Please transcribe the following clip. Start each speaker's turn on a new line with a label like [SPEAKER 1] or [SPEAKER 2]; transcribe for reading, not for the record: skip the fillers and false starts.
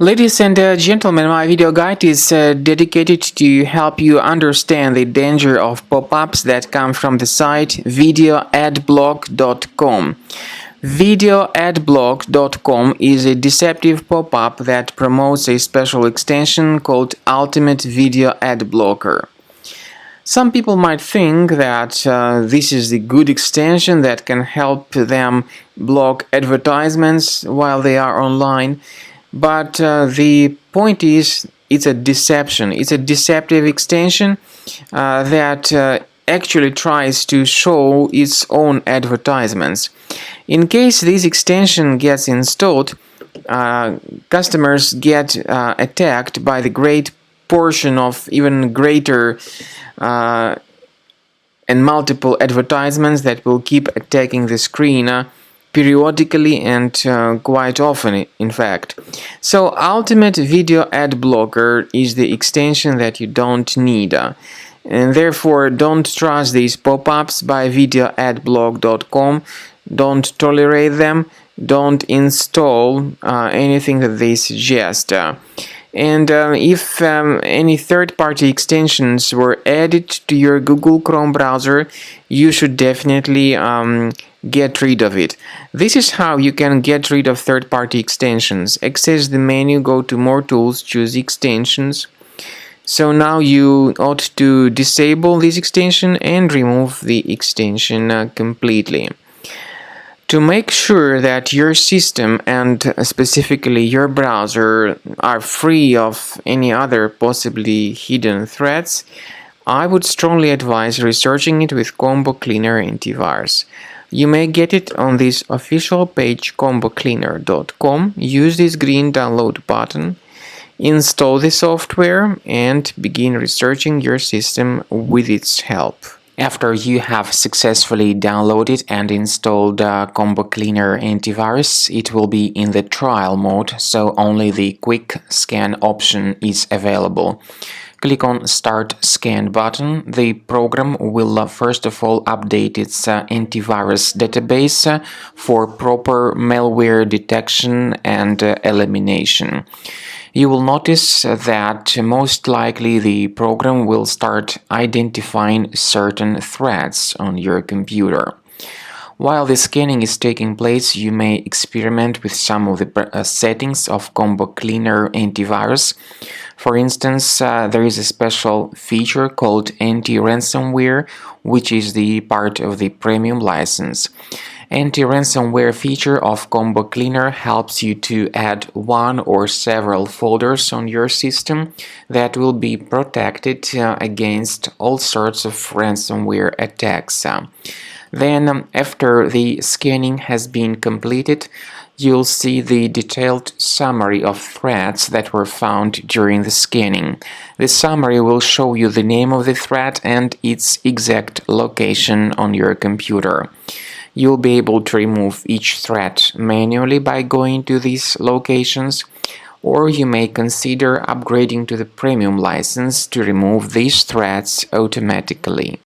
[SPEAKER 1] Ladies and gentlemen, my video guide is dedicated to help you understand the danger of pop-ups that come from the site Video-adblock.com. Video-adblock.com is a deceptive pop-up that promotes a special extension called Ultimate Video Ad Blocker. Some people might think that this is the good extension that can help them block advertisements while they are online. But the point is, it's a deception. It's a deceptive extension that actually tries to show its own advertisements. In case this extension gets installed, customers get attacked by the great portion of even greater and multiple advertisements that will keep attacking the screen periodically and quite often, in fact. So Ultimate Video Ad Blocker is the extension that you don't need, and therefore don't trust these pop-ups by Video-adblock.com. Don't tolerate them. Don't install anything that they suggest. And if any third-party extensions were added to your Google Chrome browser, you should definitely get rid of it. This is how you can get rid of third-party extensions. Access the menu, go to More Tools, choose Extensions. So now you ought to disable this extension and remove the extension completely. To make sure that your system and specifically your browser are free of any other possibly hidden threats, I would strongly advise researching it with Combo Cleaner Antivirus. You may get it on this official page combocleaner.com. Use this green download button, install the software, and begin researching your system with its help. After you have successfully downloaded and installed Combo Cleaner Antivirus, it will be in the trial mode, so only the quick scan option is available. Click on Start Scan button. The program will first of all update its antivirus database for proper malware detection and elimination. You will notice that most likely the program will start identifying certain threats on your computer. While the scanning is taking place, you may experiment with some of the settings of Combo Cleaner Antivirus. For instance, there is a special feature called anti-ransomware, which is the part of the premium license. Anti-ransomware feature of Combo Cleaner helps you to add one or several folders on your system that will be protected against all sorts of ransomware attacks. Then, after the scanning has been completed, you'll see the detailed summary of threats that were found during the scanning. The summary will show you the name of the threat and its exact location on your computer. You'll be able to remove each threat manually by going to these locations, or you may consider upgrading to the premium license to remove these threats automatically.